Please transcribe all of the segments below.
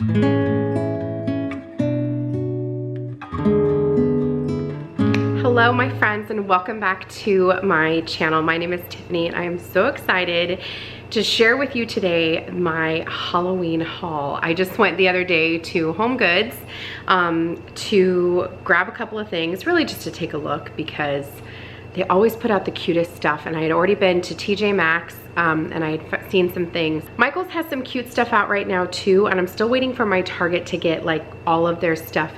Hello my friends, and welcome back to my channel. My name is Tiffany and I am so excited to share with you today my Halloween haul. I just went the other day to Home Goods to grab a couple of things, really just to take a look because they always put out the cutest stuff, and I had already been to TJ Maxx and I had seen some things. Michael's has some cute stuff out right now too, and I'm still waiting for my Target to get like all of their stuff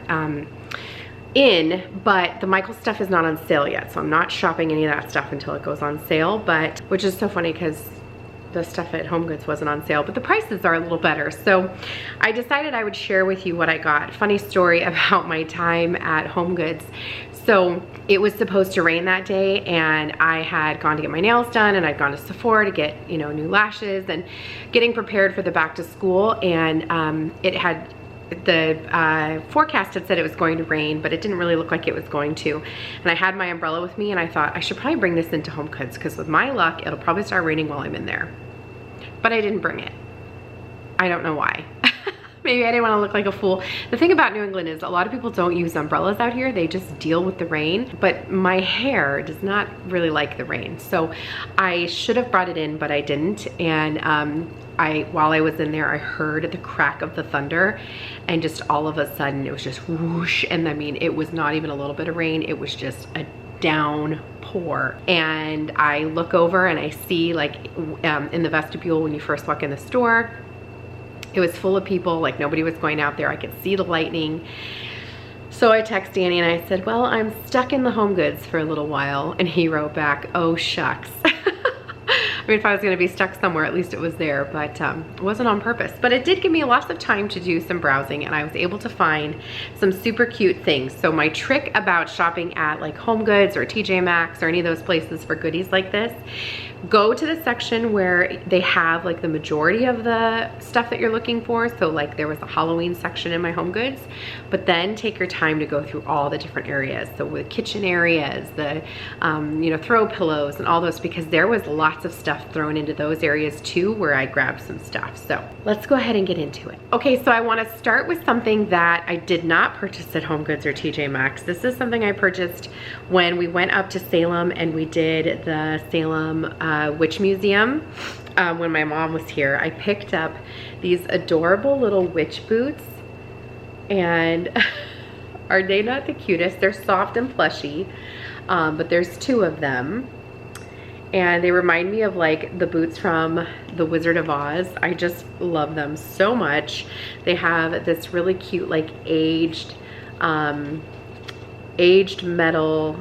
in, but the Michael stuff is not on sale yet, so I'm not shopping any of that stuff until it goes on sale, but which is so funny because the stuff at Home Goods wasn't on sale, but the prices are a little better. So I decided I would share with you what I got. Funny story about my time at Home Goods. So it was supposed to rain that day, and I had gone to get my nails done, and I'd gone to Sephora to get, you know, new lashes and getting prepared for the back to school, and it had the forecast had said it was going to rain, but it didn't really look like it was going to. And I had my umbrella with me, and I thought I should probably bring this into Home Goods because with my luck, it'll probably start raining while I'm in there. But I didn't bring it. I don't know why. Maybe I didn't want to look like a fool. The thing about New England is a lot of people don't use umbrellas out here. They just deal with the rain. But my hair does not really like the rain. So I should have brought it in, but I didn't. And while I was in there, I heard the crack of the thunder, and just all of a sudden it was just whoosh. And I mean, it was not even a little bit of rain. It was just a downpour. And I look over and I see, like, in the vestibule when you first walk in the store, it was full of people, like nobody was going out there. I could see the lightning. So I text Danny and I said, well, I'm stuck in the Home Goods for a little while. And he wrote back, oh shucks. I mean, if I was gonna be stuck somewhere, at least it was there, but it wasn't on purpose. But it did give me lots of time to do some browsing, and I was able to find some super cute things. So my trick about shopping at like Home Goods or TJ Maxx or any of those places for goodies like this, go to the section where they have like the majority of the stuff that you're looking for. So like there was a Halloween section in my Home Goods, but then take your time to go through all the different areas. So with kitchen areas, the you know, throw pillows and all those, because there was lots of stuff thrown into those areas too where I grabbed some stuff. So let's go ahead and get into it. Okay, so I want to start with something that I did not purchase at Home Goods or TJ Maxx. This is something I purchased when we went up to Salem and we did the Salem Witch Museum when my mom was here. I picked up these adorable little witch boots, and are they not the cutest? They're soft and plushy, but there's two of them. And they remind me of like the boots from The Wizard of Oz. I just love them so much. They have this really cute like aged metal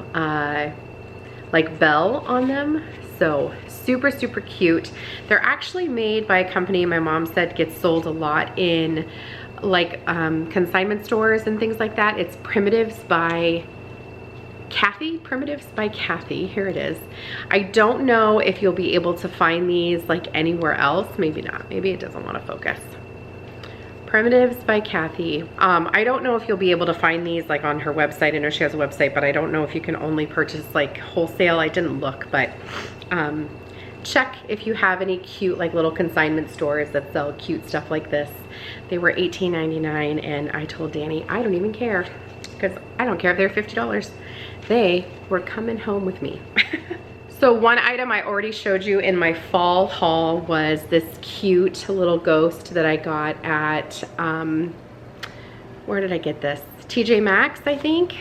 like bell on them. So super, super cute. They're actually made by a company my mom said gets sold a lot in like consignment stores and things like that. It's Primitives by Kathy. Here it is. I don't know if you'll be able to find these like anywhere else. Maybe not. Maybe it doesn't want to focus. Primitives by Kathy. I don't know if you'll be able to find these like on her website. I know she has a website, but I don't know if you can only purchase like wholesale. I didn't look, but check if you have any cute like little consignment stores that sell cute stuff like this. They were $18.99, and I told Danny I don't even care, because I don't care if they're $50. They were coming home with me. So one item I already showed you in my fall haul was this cute little ghost that I got at, where did I get this? TJ Maxx, I think.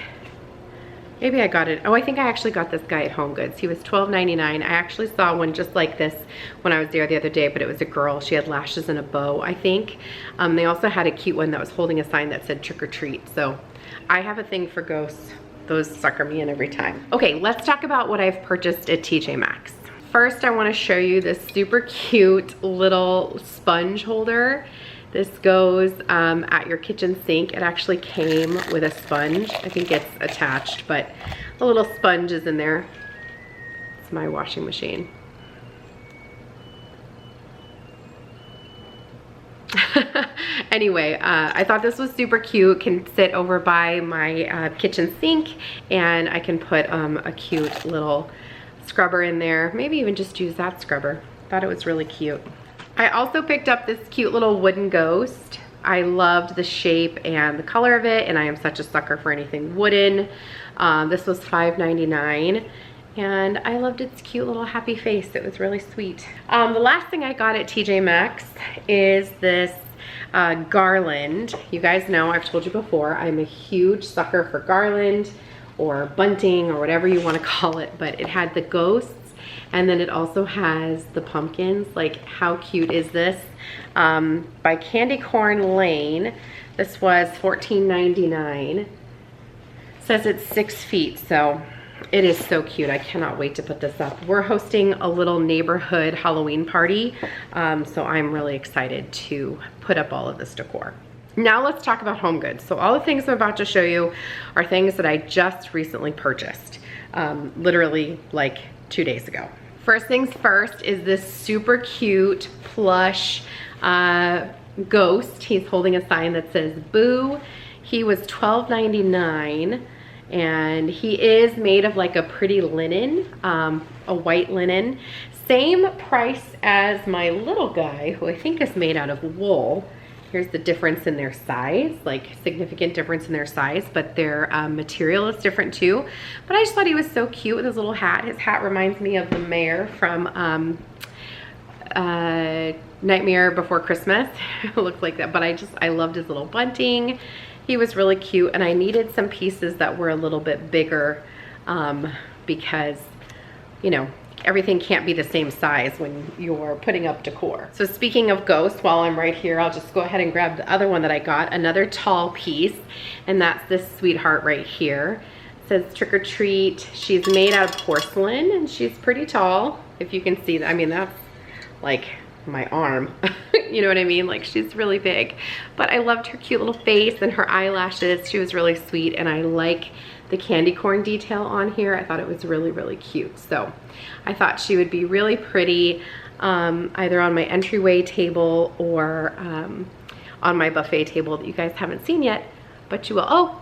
Maybe I got it. Oh, I think I actually got this guy at Home Goods. He was $12.99. I actually saw one just like this when I was there the other day, but it was a girl. She had lashes and a bow, I think. They also had a cute one that was holding a sign that said trick or treat. So I have a thing for ghosts. Those sucker me in every time. Okay, let's talk about what I've purchased at TJ Maxx. First, I want to show you this super cute little sponge holder. This goes at your kitchen sink. It actually came with a sponge. I think it's attached, but a little sponge is in there. It's my washing machine. Anyway, I thought this was super cute. Can sit over by my kitchen sink, and I can put a cute little scrubber in there. Maybe even just use that scrubber. Thought it was really cute. I also picked up this cute little wooden ghost. I loved the shape and the color of it, and I am such a sucker for anything wooden. This was $5.99. And I loved its cute little happy face. It was really sweet. The last thing I got at TJ Maxx is this garland. You guys know, I've told you before, I'm a huge sucker for garland or bunting or whatever you want to call it, but it had the ghosts and then it also has the pumpkins. Like, how cute is this? By Candy Corn Lane. This was $14.99. Says it's 6 feet, so it is so cute. I cannot wait to put this up. We're hosting a little neighborhood Halloween party, so I'm really excited to put up all of this decor. Now let's talk about home goods. So all the things I'm about to show you are things that I just recently purchased, literally like 2 days ago. First things first is this super cute plush ghost. He's holding a sign that says boo. He was $12.99. And he is made of like a pretty linen, a white linen. Same price as my little guy, who I think is made out of wool. Here's the difference in their size, like significant difference in their size, but their material is different too. But I just thought he was so cute with his little hat. His hat reminds me of the mayor from Nightmare Before Christmas. It looked like that, but I loved his little bunting. He was really cute, and I needed some pieces that were a little bit bigger because, you know, everything can't be the same size when you're putting up decor. So speaking of ghosts, while I'm right here, I'll just go ahead and grab the other one that I got, another tall piece, and that's this sweetheart right here. It says trick or treat. She's made out of porcelain, and she's pretty tall, if you can see that. I mean, that's like my arm. You know what I mean? Like, she's really big, but I loved her cute little face and her eyelashes. She was really sweet, and I like the candy corn detail on here. I thought it was really, really cute. So I thought she would be really pretty, either on my entryway table or on my buffet table that you guys haven't seen yet, but you will. Oh,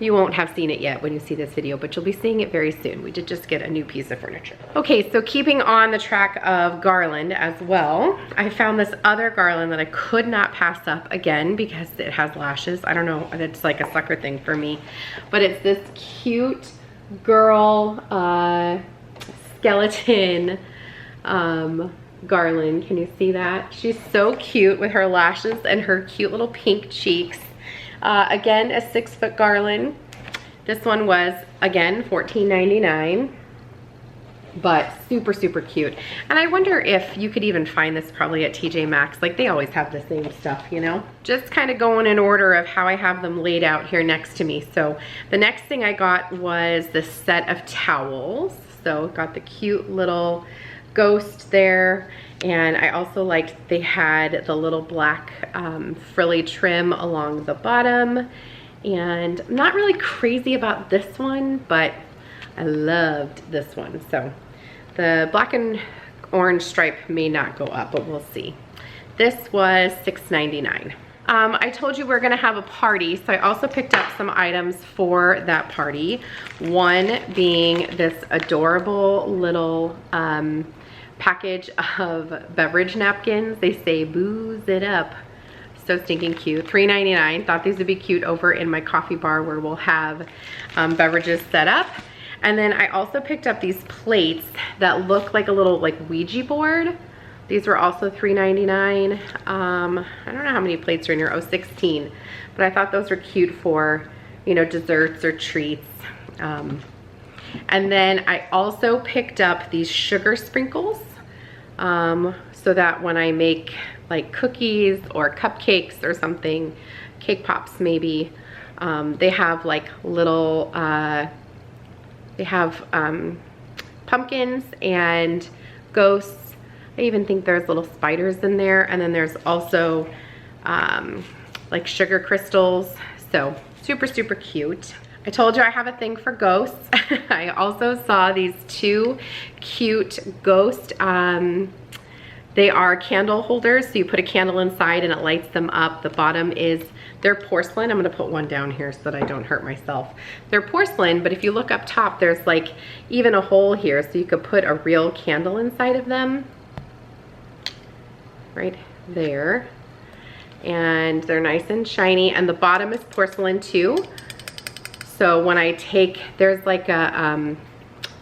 you won't have seen it yet when you see this video, but you'll be seeing it very soon. We did just get a new piece of furniture. Okay, so keeping on the track of garland as well, I found this other garland that I could not pass up again because it has lashes. I don't know, it's like a sucker thing for me, but it's this cute girl skeleton garland. Can you see that? She's so cute with her lashes and her cute little pink cheeks. Again, a 6-foot garland. This one was, again, $14.99, but super, super cute. And I wonder if you could even find this probably at TJ Maxx. Like, they always have the same stuff, you know? Just kind of going in order of how I have them laid out here next to me. So the next thing I got was this set of towels. So got the cute little ghost there. And I also liked they had the little black frilly trim along the bottom. And I'm not really crazy about this one, but I loved this one. So the black and orange stripe may not go up, but we'll see. This was $6.99. I told you we're gonna have a party, so I also picked up some items for that party. One being this adorable little package of beverage napkins. They say booze it up. So stinking cute. $3.99. Thought these would be cute over in my coffee bar where we'll have beverages set up. And then I also picked up these plates that look like a little like Ouija board. These were also $3.99. I don't know how many plates are in here. Oh, 16. But I thought those were cute for, you know, desserts or treats. And then I also picked up these sugar sprinkles so that when I make like cookies or cupcakes or something, cake pops maybe, they have like little, they have pumpkins and ghosts. I even think there's little spiders in there. And then there's also like sugar crystals. So super, super cute. I told you I have a thing for ghosts. I also saw these two cute ghost, they are candle holders. So you put a candle inside and it lights them up. The bottom is, they're porcelain. I'm gonna put one down here so that I don't hurt myself. They're porcelain, but if you look up top, there's like even a hole here so you could put a real candle inside of them. Right there. and they're nice and shiny, and the bottom is porcelain too. So when I take, there's like a,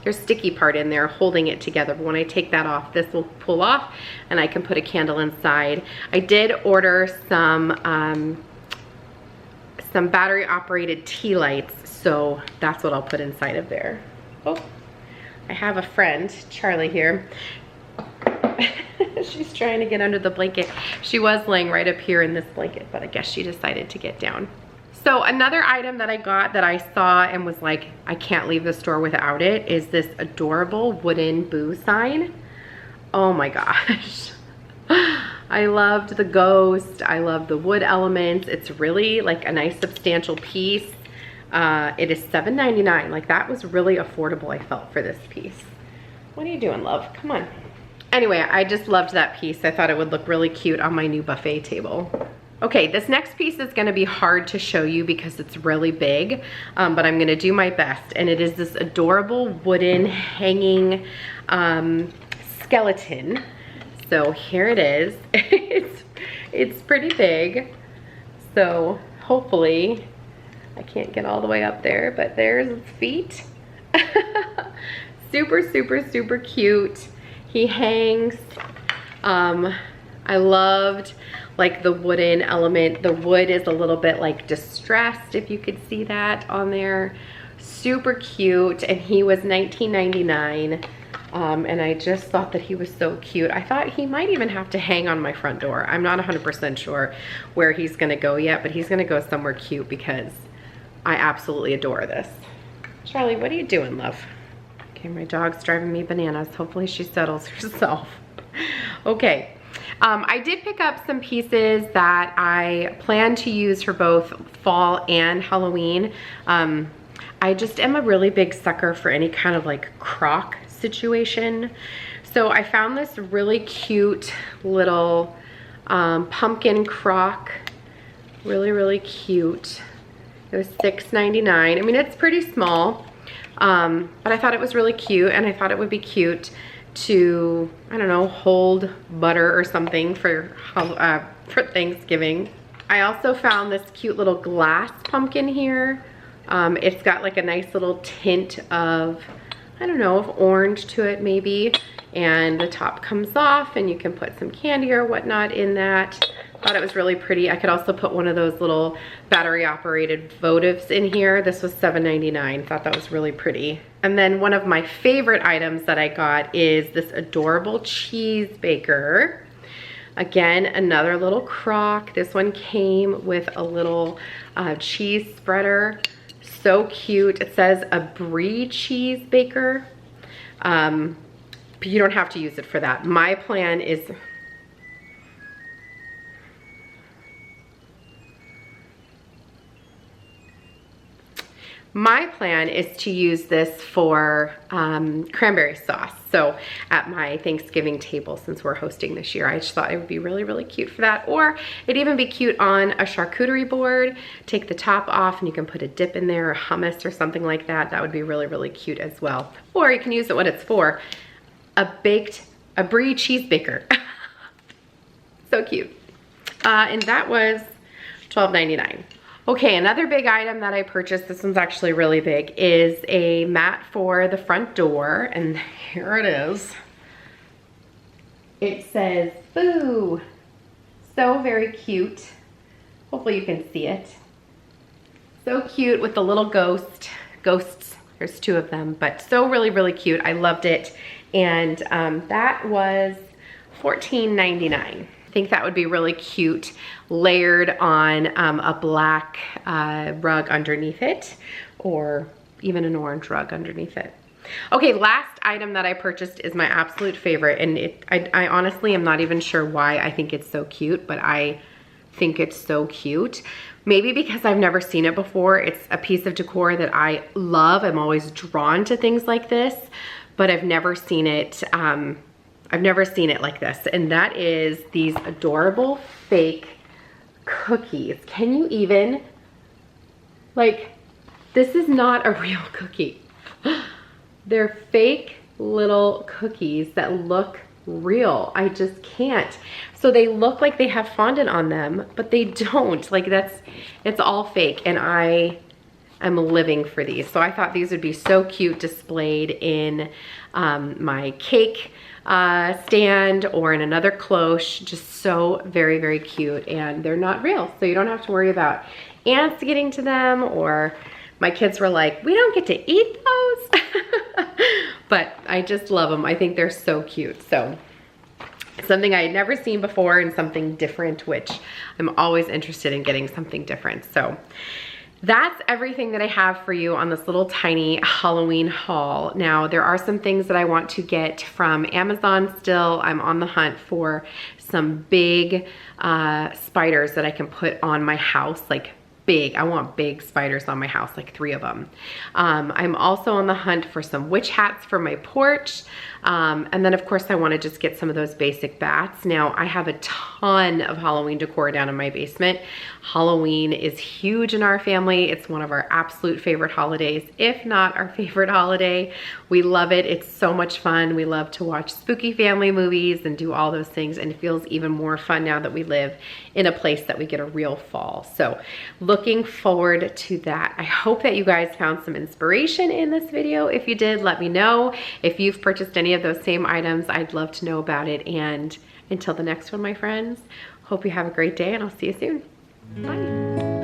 there's sticky part in there holding it together, but when I take that off, this will pull off and I can put a candle inside. I did order some battery operated tea lights, so that's what I'll put inside of there. Oh, I have a friend, Charlie here. She's trying to get under the blanket. She was laying right up here in this blanket, but I guess she decided to get down. So another item that I got that I saw and was like, I can't leave the store without it, is this adorable wooden boo sign. Oh my gosh. I loved the ghost. I love the wood elements. It's really like a nice substantial piece. It is $7.99. Like, that was really affordable, I felt, for this piece. What are you doing, love? Come on. Anyway, I just loved that piece. I thought it would look really cute on my new buffet table. Okay, this next piece is gonna be hard to show you because it's really big, but I'm gonna do my best. And it is this adorable wooden hanging skeleton. So here it is. It's pretty big. So hopefully, I can't get all the way up there, but there's its feet. Super, super, super cute. He hangs. I loved like the wooden element. The wood is a little bit like distressed, if you could see that on there. Super cute, and he was $19.99. And I just thought that he was so cute. I thought he might even have to hang on my front door. I'm not 100% sure where he's gonna go yet, but he's gonna go somewhere cute because I absolutely adore this. Charlie, what are you doing, love? Okay, my dog's driving me bananas. Hopefully she settles herself. Okay. I did pick up some pieces that I plan to use for both fall and Halloween. I just am a really big sucker for any kind of like crock situation. So I found this really cute little pumpkin crock. Really, really cute. It was $6.99. I mean, it's pretty small, but I thought it was really cute, and I thought it would be cute to, I don't know, hold butter or something for Thanksgiving. I also found this cute little glass pumpkin here. It's got like a nice little tint of, I don't know, of orange to it maybe, and the top comes off and you can put some candy or whatnot in that. Thought it was really pretty. I could also put one of those little battery operated votives in here. This was $7.99. Thought that was really pretty. And then one of my favorite items that I got is this adorable cheese baker. Again, another little crock. This one came with a little cheese spreader. So cute. It says a brie cheese baker. But you don't have to use it for that. My plan is to use this for cranberry sauce. So at my Thanksgiving table, since we're hosting this year, I just thought it would be really, really cute for that. Or it'd even be cute on a charcuterie board. Take the top off and you can put a dip in there, or hummus or something like that. That would be really, really cute as well. Or you can use it what it's for, a brie cheese baker. So cute. And that was $12.99. Okay, another big item that I purchased, this one's actually really big, is a mat for the front door, and here it is. It says, boo. So very cute. Hopefully you can see it. So cute with the little ghosts. There's two of them, but so really, really cute. I loved it. And that was $14.99. I think that would be really cute layered on a black rug underneath it, or even an orange rug underneath it. Okay, last item that I purchased is my absolute favorite, and I honestly am not even sure why I think it's so cute, but I think it's so cute. Maybe because I've never seen it before. It's a piece of decor that I love. I'm always drawn to things like this, but I've never seen it. I've never seen it like this, and that is these adorable fake cookies. Can you even, like, this is not a real cookie. They're fake little cookies that look real. I just can't. So they look like they have fondant on them, but they don't. Like it's all fake, and I am living for these. So I thought these would be so cute displayed in my cake stand or in another cloche. Just so very, very cute, and they're not real, so you don't have to worry about ants getting to them, or my kids were like, we don't get to eat those. But I just love them. I think they're so cute. So something I had never seen before and something different, which I'm always interested in getting something different. So that's everything that I have for you on this little tiny Halloween haul. Now, there are some things that I want to get from Amazon still. I'm on the hunt for some big spiders that I can put on my house, like big. I want big spiders on my house, like 3 of them. I'm also on the hunt for some witch hats for my porch. And then of course I want to just get some of those basic bats. Now I have a ton of Halloween decor down in my basement. Halloween is huge in our family. It's one of our absolute favorite holidays, if not our favorite holiday. We love it. It's so much fun. We love to watch spooky family movies and do all those things, and it feels even more fun now that we live in a place that we get a real fall. So looking forward to that. I hope that you guys found some inspiration in this video. If you did, let me know. If you've purchased any of those same items, I'd love to know about it. And until the next one, my friends, hope you have a great day, and I'll see you soon. Bye.